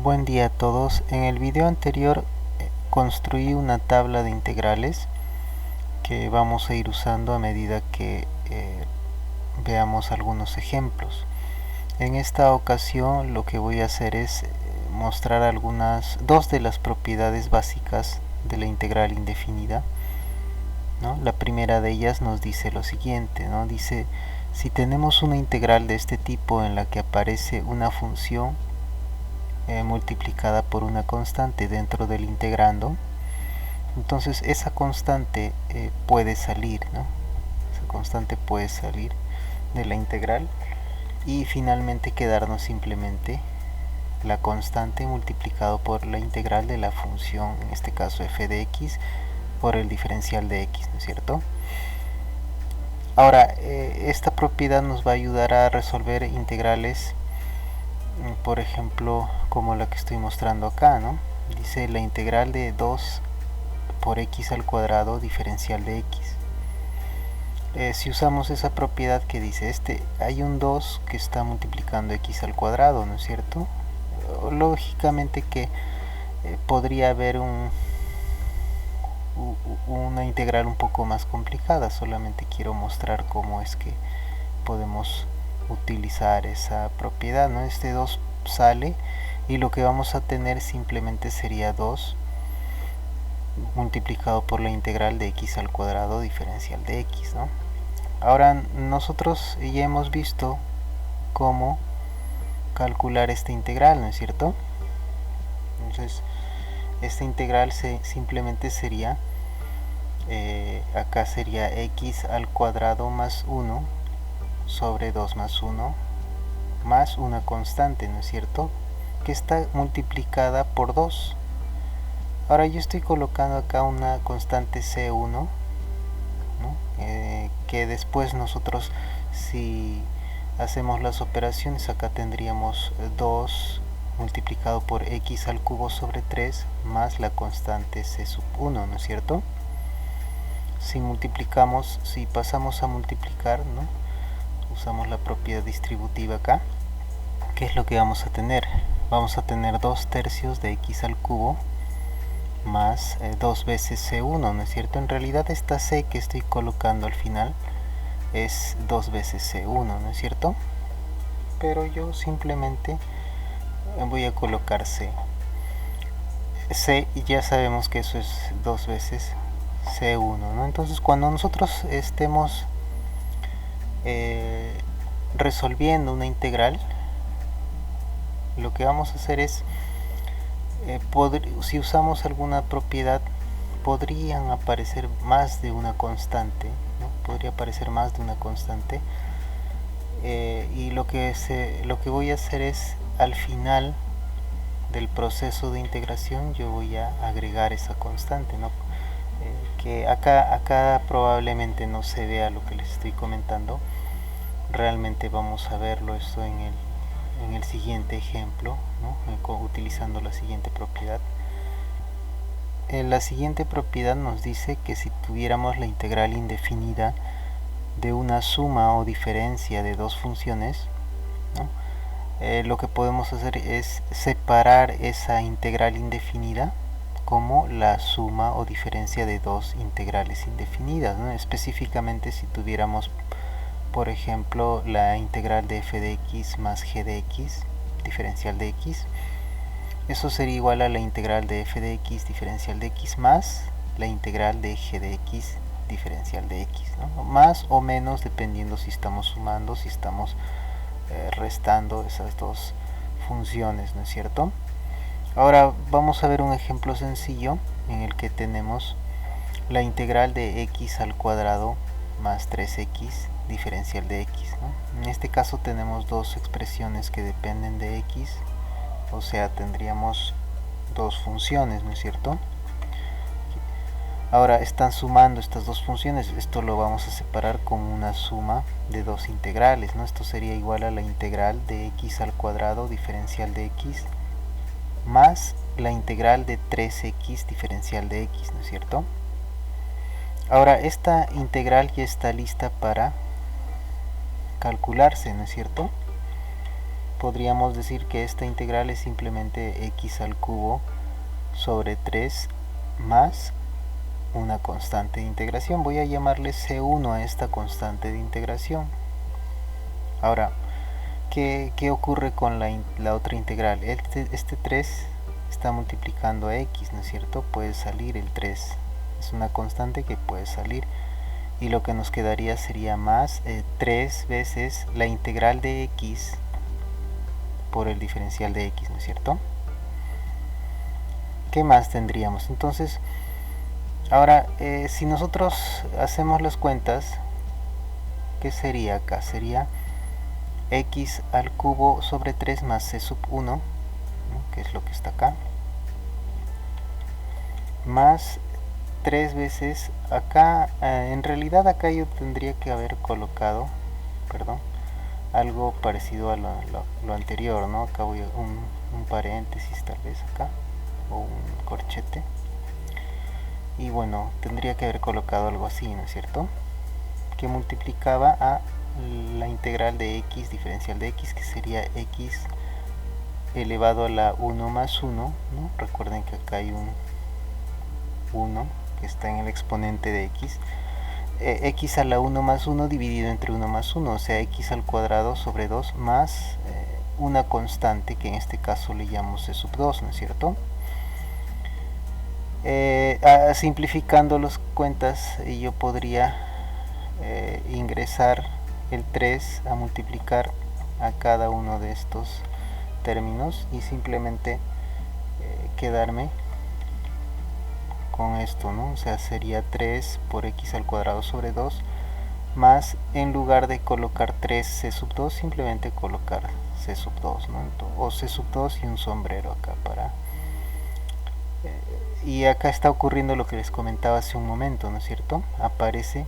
Buen día a todos. En el video anterior construí una tabla de integrales que vamos a ir usando a medida que veamos algunos ejemplos. En esta ocasión lo que voy a hacer es mostrar dos de las propiedades básicas de la integral indefinida, ¿no? La primera de ellas nos dice lo siguiente, ¿no? Dice, si tenemos una integral de este tipo en la que aparece una función multiplicada por una constante dentro del integrando, entonces esa constante puede salir, ¿no? Esa constante puede salir de la integral y finalmente quedarnos simplemente la constante multiplicado por la integral de la función, en este caso f de x, por el diferencial de x, ¿no es cierto? Ahora, esta propiedad nos va a ayudar a resolver integrales, por ejemplo, como la que estoy mostrando acá, ¿no? Dice la integral de 2 por x al cuadrado diferencial de x. Si usamos esa propiedad que dice hay un 2 que está multiplicando x al cuadrado, ¿no es cierto? Lógicamente que podría haber una integral un poco más complicada. Solamente quiero mostrar cómo es que podemos utilizar esa propiedad, ¿no? Este 2 sale y lo que vamos a tener simplemente sería 2 multiplicado por la integral de x al cuadrado diferencial de x, ¿no? Ahora nosotros ya hemos visto cómo calcular esta integral, ¿no es cierto? Entonces esta integral simplemente sería, acá sería x al cuadrado más 1 sobre 2 más 1 más una constante, ¿no es cierto?, que está multiplicada por 2. Ahora yo estoy colocando acá una constante C1, ¿no? Que después nosotros, si hacemos las operaciones, acá tendríamos 2 multiplicado por x al cubo sobre 3 más la constante C sub 1, ¿no es cierto? Si pasamos a multiplicar, ¿no?, usamos la propiedad distributiva acá, ¿qué es lo que vamos a tener? Vamos a tener 2 tercios de x al cubo más 2 veces C1, ¿no es cierto? En realidad esta C que estoy colocando al final es 2 veces C1, ¿no es cierto? Pero yo simplemente voy a colocar C. C, y ya sabemos que eso es 2 veces C1, ¿no? Entonces cuando nosotros estemos resolviendo una integral, lo que vamos a hacer es, si usamos alguna propiedad, podrían aparecer más de una constante, ¿no? Podría aparecer más de una constante, y lo que voy a hacer es, al final del proceso de integración, yo voy a agregar esa constante, ¿no? Que acá probablemente no se vea lo que les estoy comentando. Realmente vamos a verlo esto en el siguiente ejemplo, ¿no?, utilizando la siguiente propiedad. La siguiente propiedad nos dice que si tuviéramos la integral indefinida de una suma o diferencia de dos funciones, ¿no?, lo que podemos hacer es separar esa integral indefinida como la suma o diferencia de dos integrales indefinidas, ¿no? Específicamente, si tuviéramos, por ejemplo, la integral de f de x más g de x diferencial de x, eso sería igual a la integral de f de x diferencial de x más la integral de g de x diferencial de x, ¿no? Más o menos dependiendo si estamos sumando, si estamos restando esas dos funciones, ¿no es cierto? Ahora vamos a ver un ejemplo sencillo en el que tenemos la integral de x al cuadrado más 3x diferencial de x, ¿no? En este caso tenemos dos expresiones que dependen de x, o sea, tendríamos dos funciones, ¿no es cierto? Ahora están sumando estas dos funciones, esto lo vamos a separar como una suma de dos integrales, ¿no? Esto sería igual a la integral de x al cuadrado diferencial de x más la integral de 3x diferencial de x, ¿no es cierto? Ahora esta integral ya está lista para calcularse, ¿no es cierto? podríamos decir que esta integral es simplemente x al cubo sobre 3 más una constante de integración. Voy a llamarle C1 a esta constante de integración. Ahora, ¿qué ocurre con la otra integral? Este 3 está multiplicando a x, ¿no es cierto? Puede salir el 3. Es una constante que puede salir. Y lo que nos quedaría sería más 3 veces la integral de x por el diferencial de x, ¿no es cierto? ¿Qué más tendríamos? Entonces, ahora, si nosotros hacemos las cuentas, ¿qué sería acá? Sería x al cubo sobre 3 más c sub 1, ¿no? Que es lo que está acá, más 3 veces acá, en realidad acá yo tendría que haber colocado, perdón, algo parecido a lo anterior, ¿no? Acá voy a un paréntesis tal vez acá, o un corchete, y bueno, tendría que haber colocado algo así, ¿no es cierto? Que multiplicaba a la integral de x diferencial de x, que sería x elevado a la 1 más 1, ¿no? Recuerden que acá hay un 1 que está en el exponente de x, x a la 1 más 1 dividido entre 1 más 1, o sea, x al cuadrado sobre 2 más una constante que en este caso le llamo c sub 2, ¿no es cierto? Simplificando las cuentas, yo podría ingresar el 3 a multiplicar a cada uno de estos términos y simplemente quedarme con esto, ¿no? O sea, sería 3 por x al cuadrado sobre 2 más, en lugar de colocar 3c sub 2, simplemente colocar c sub 2, ¿no? O c sub 2 y un sombrero acá para... y acá está ocurriendo lo que les comentaba hace un momento, ¿no es cierto? Aparece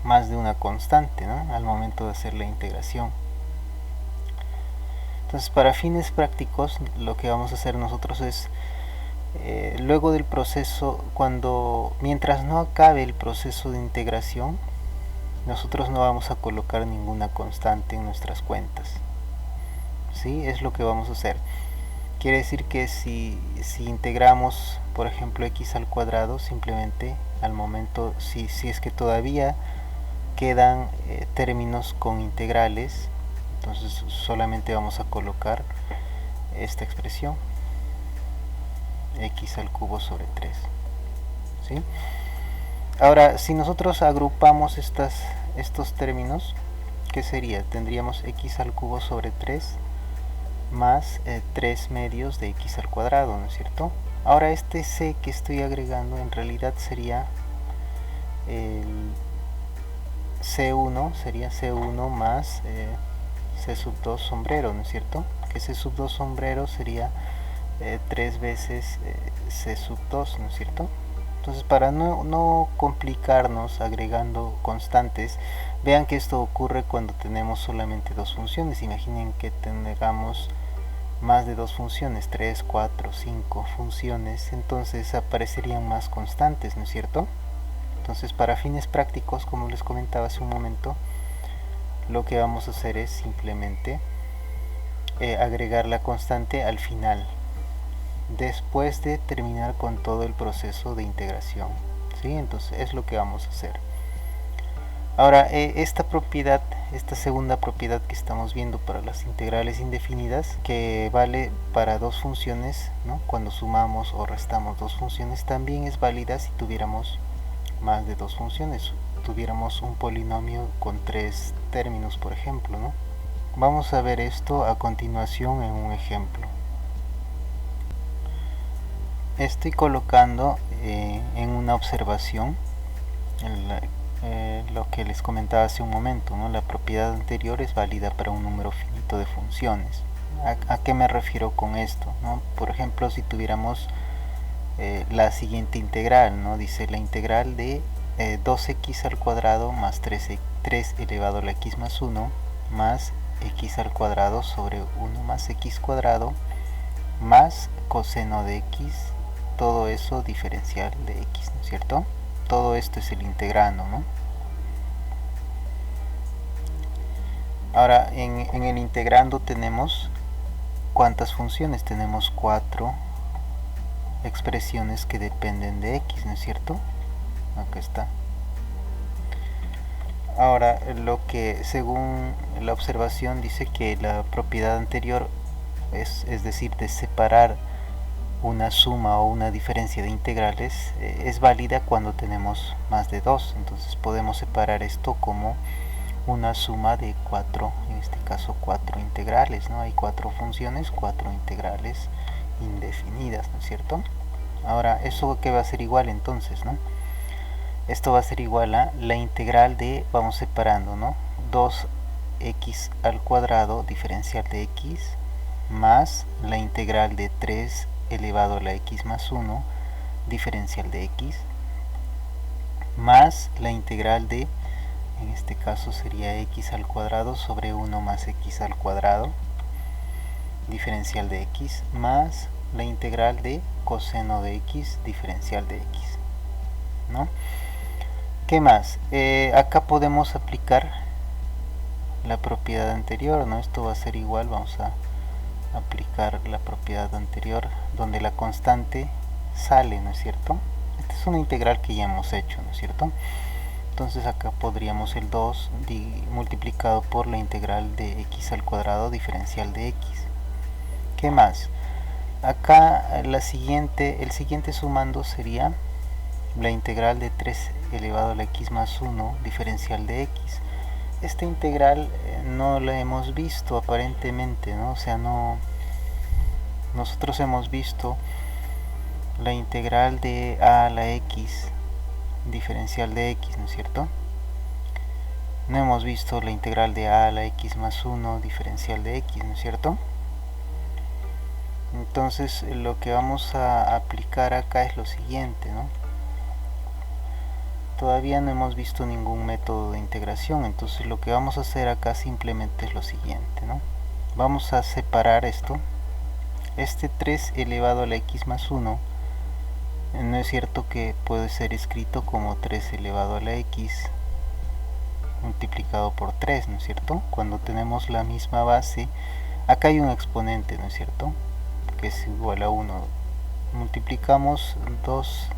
más de una constante, ¿no? Al momento de hacer la integración. Entonces, para fines prácticos, lo que vamos a hacer nosotros es, luego del proceso, mientras no acabe el proceso de integración, nosotros no vamos a colocar ninguna constante en nuestras cuentas. ¿Sí? Es lo que vamos a hacer. Quiere decir que si integramos, por ejemplo, x al cuadrado, simplemente al momento, si es que todavía quedan términos con integrales, entonces solamente vamos a colocar esta expresión, x al cubo sobre 3. ¿Sí? Ahora, si nosotros agrupamos estos términos, ¿qué sería? Tendríamos x al cubo sobre 3 más 3 medios de x al cuadrado, ¿no es cierto? Ahora este c que estoy agregando en realidad sería el C1, sería C1 más C sub 2 sombrero, ¿no es cierto? Que C sub 2 sombrero sería 3 veces C sub 2, ¿no es cierto? Entonces, para no complicarnos agregando constantes, vean que esto ocurre cuando tenemos solamente dos funciones. Imaginen que tengamos más de dos funciones, 3, 4, 5 funciones, entonces aparecerían más constantes, ¿no es cierto? Entonces, para fines prácticos, como les comentaba hace un momento, lo que vamos a hacer es simplemente agregar la constante al final, después de terminar con todo el proceso de integración. ¿Sí? Entonces es lo que vamos a hacer. Ahora, esta segunda propiedad que estamos viendo para las integrales indefinidas, que vale para dos funciones, ¿no? Cuando sumamos o restamos dos funciones, también es válida si tuviéramos más de dos funciones, tuviéramos un polinomio con 3 términos, por ejemplo, ¿no? Vamos a ver esto a continuación en un ejemplo. Estoy colocando en una observación lo que les comentaba hace un momento, ¿no? La propiedad anterior es válida para un número finito de funciones. ¿A qué me refiero con esto, ¿no? Por ejemplo, si tuviéramos la siguiente integral, ¿no? Dice la integral de 2x al cuadrado más 3 elevado a la x más 1 más x al cuadrado sobre 1 más x cuadrado más coseno de x, todo eso diferencial de x, ¿no es cierto? Todo esto es el integrando, ¿no? Ahora en el integrando tenemos ¿cuántas funciones? Tenemos 4 expresiones que dependen de x, ¿no es cierto? Acá está. Ahora lo que según la observación dice que la propiedad anterior es decir, de separar una suma o una diferencia de integrales es válida cuando tenemos más de 2. Entonces podemos separar esto como una suma de 4, en este caso 4 integrales, ¿no? Hay 4 funciones, 4 integrales indefinidas, ¿no es cierto? Ahora, ¿eso qué va a ser igual entonces, no? Esto va a ser igual a la integral de, vamos separando, ¿no? 2x al cuadrado diferencial de x más la integral de 3 elevado a la x más 1 diferencial de x más la integral de, en este caso sería x al cuadrado sobre 1 más x al cuadrado diferencial de x más la integral de coseno de x diferencial de x, ¿no? ¿Qué más? Acá podemos aplicar la propiedad anterior, ¿no? Esto va a ser igual, vamos a aplicar la propiedad anterior donde la constante sale, ¿no es cierto? Esta es una integral que ya hemos hecho, ¿no es cierto? Entonces acá podríamos el 2 multiplicado por la integral de x al cuadrado diferencial de x. ¿Qué más? Acá el siguiente sumando sería la integral de 3 elevado a la x más 1 diferencial de x. Esta integral no la hemos visto aparentemente, ¿no? O sea, nosotros hemos visto la integral de a a la x diferencial de x, ¿no es cierto? No hemos visto la integral de a a la x más 1 diferencial de x, ¿no es cierto? Entonces lo que vamos a aplicar acá es lo siguiente, ¿no? Todavía no hemos visto ningún método de integración, entonces lo que vamos a hacer acá simplemente es lo siguiente, ¿no? Vamos a separar esto. Este 3 elevado a la x más 1 no es cierto que puede ser escrito como 3 elevado a la x multiplicado por 3, ¿no es cierto? Cuando tenemos la misma base, acá hay un exponente, ¿no es cierto? Que es igual a 1. Multiplicamos dos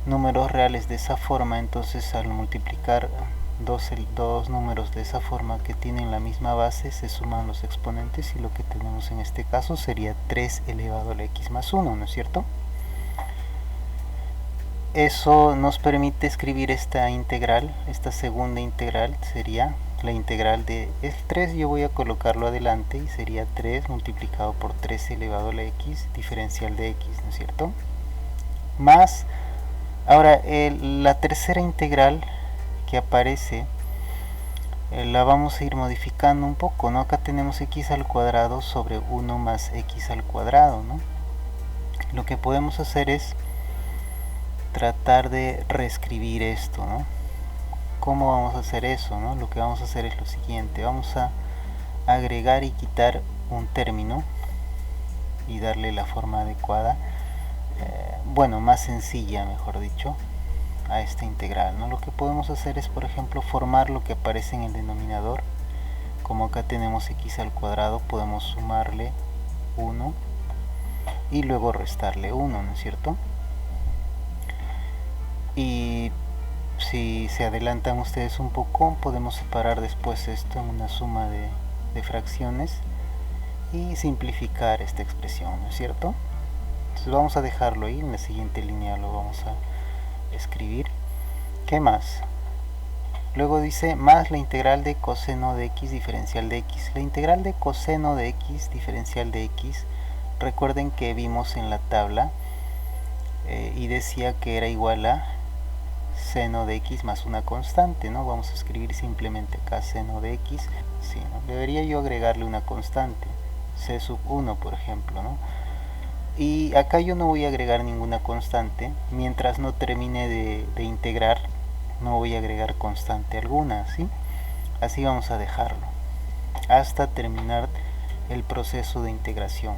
números reales de esa forma, entonces al multiplicar dos números de esa forma que tienen la misma base se suman los exponentes y lo que tenemos en este caso sería 3 elevado a la x más 1, ¿no es cierto? Eso nos permite escribir esta integral, esta segunda integral sería la integral de el 3, yo voy a colocarlo adelante y sería 3 multiplicado por 3 elevado a la x diferencial de x, ¿no es cierto? Más, ahora la tercera integral que aparece la vamos a ir modificando un poco, ¿no? Acá tenemos x al cuadrado sobre 1 más x al cuadrado, ¿no? Lo que podemos hacer es tratar de reescribir esto, ¿no? ¿Cómo vamos a hacer eso, no? Lo que vamos a hacer es lo siguiente, vamos a agregar y quitar un término y darle la forma adecuada, bueno, más sencilla, mejor dicho, a esta integral, ¿no? Lo que podemos hacer es, por ejemplo, formar lo que aparece en el denominador. Como acá tenemos x al cuadrado, podemos sumarle 1 y luego restarle 1, ¿no es cierto? Y si se adelantan ustedes un poco, podemos separar después esto en una suma de fracciones y simplificar esta expresión, ¿no es cierto? Entonces vamos a dejarlo ahí, en la siguiente línea lo vamos a escribir. ¿Qué más? Luego dice más la integral de coseno de x diferencial de x. La integral de coseno de x diferencial de x, recuerden que vimos en la tabla y decía que era igual a seno de x más una constante, ¿no? Vamos a escribir simplemente acá seno de x. Sí, ¿no? Debería yo agregarle una constante, c sub 1 por ejemplo, ¿no? Y acá yo no voy a agregar ninguna constante, mientras no termine de integrar, no voy a agregar constante alguna, ¿sí? Así vamos a dejarlo, hasta terminar el proceso de integración.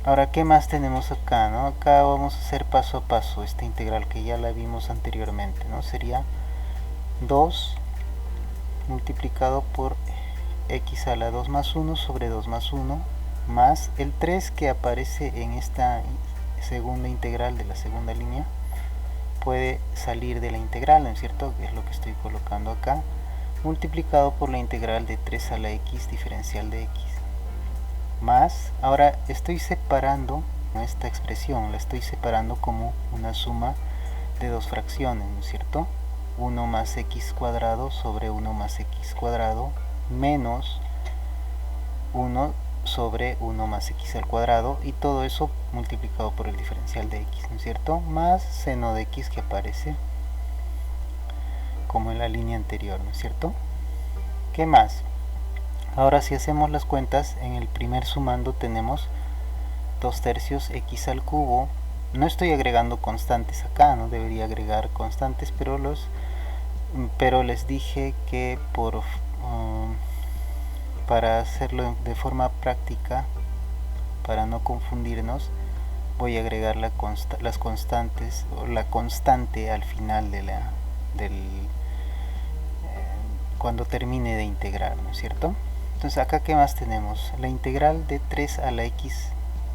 Ahora, ¿qué más tenemos acá, no? Acá vamos a hacer paso a paso esta integral que ya la vimos anteriormente, ¿no? Sería 2 multiplicado por x a la 2 más 1 sobre 2 más 1 más el 3 que aparece en esta segunda integral de la segunda línea puede salir de la integral, ¿no es cierto? Que es lo que estoy colocando acá, multiplicado por la integral de 3 a la x diferencial de x más, ahora estoy separando esta expresión, la estoy separando como una suma de dos fracciones, ¿no es cierto? 1 más x cuadrado sobre 1 más x cuadrado menos 1 sobre 1 más x al cuadrado, y todo eso multiplicado por el diferencial de x, ¿no es cierto? Más seno de x que aparece como en la línea anterior, ¿no es cierto? ¿Qué más? Ahora si hacemos las cuentas, en el primer sumando tenemos 2/3 x al cubo. No estoy agregando constantes acá, no debería agregar constantes, pero les dije que para hacerlo de forma práctica, para no confundirnos, voy a agregar las constantes o la constante al final de cuando termine de integrar, ¿no es cierto? Entonces acá ¿qué más tenemos? La integral de 3 a la x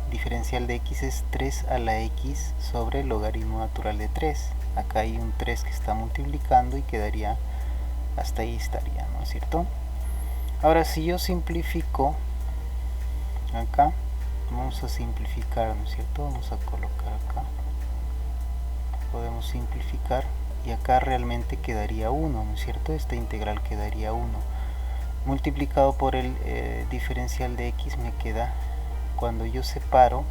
diferencial de x es 3 a la x sobre el logaritmo natural de 3. Acá hay un 3 que está multiplicando y quedaría, hasta ahí estaría, ¿no es cierto? Ahora si yo simplifico acá, vamos a simplificar, ¿no es cierto? Vamos a colocar acá, podemos simplificar y acá realmente quedaría 1, ¿no es cierto? Esta integral quedaría 1 multiplicado por el diferencial de x me queda, cuando yo separo,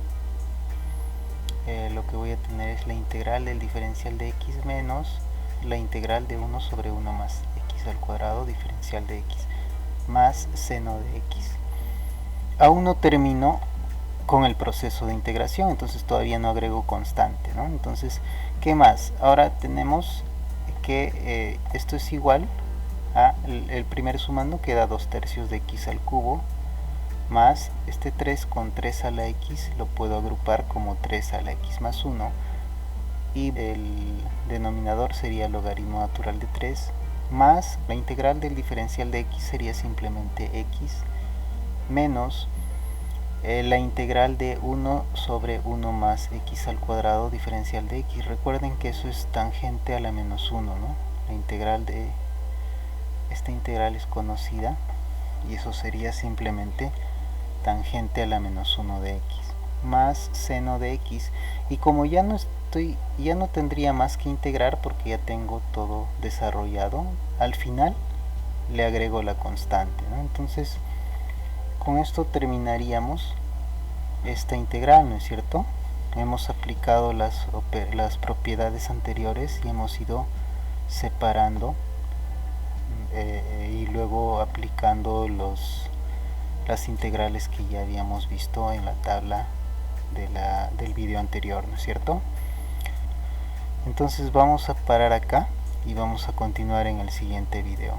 lo que voy a tener es la integral del diferencial de x menos la integral de 1 sobre 1 más x al cuadrado diferencial de x más seno de x. Aún no termino con el proceso de integración, entonces todavía no agrego constante, ¿no? Entonces, ¿qué más? Ahora tenemos que esto es igual a el primer sumando, queda 2/3 de x al cubo más este 3 con 3 a la x, lo puedo agrupar como 3 a la x más 1, y el denominador sería logaritmo natural de 3 más la integral del diferencial de x sería simplemente x menos la integral de 1 sobre 1 más x al cuadrado diferencial de x. Recuerden que eso es tangente a la menos 1, ¿no? La integral de esta integral es conocida y eso sería simplemente tangente a la menos 1 de x más seno de x, y como ya no tendría más que integrar porque ya tengo todo desarrollado, al final le agrego la constante, ¿no? Entonces con esto terminaríamos esta integral, ¿no es cierto? Hemos aplicado las propiedades anteriores y hemos ido separando y luego aplicando las integrales que ya habíamos visto en la tabla del video anterior, ¿no es cierto? Entonces vamos a parar acá y vamos a continuar en el siguiente video.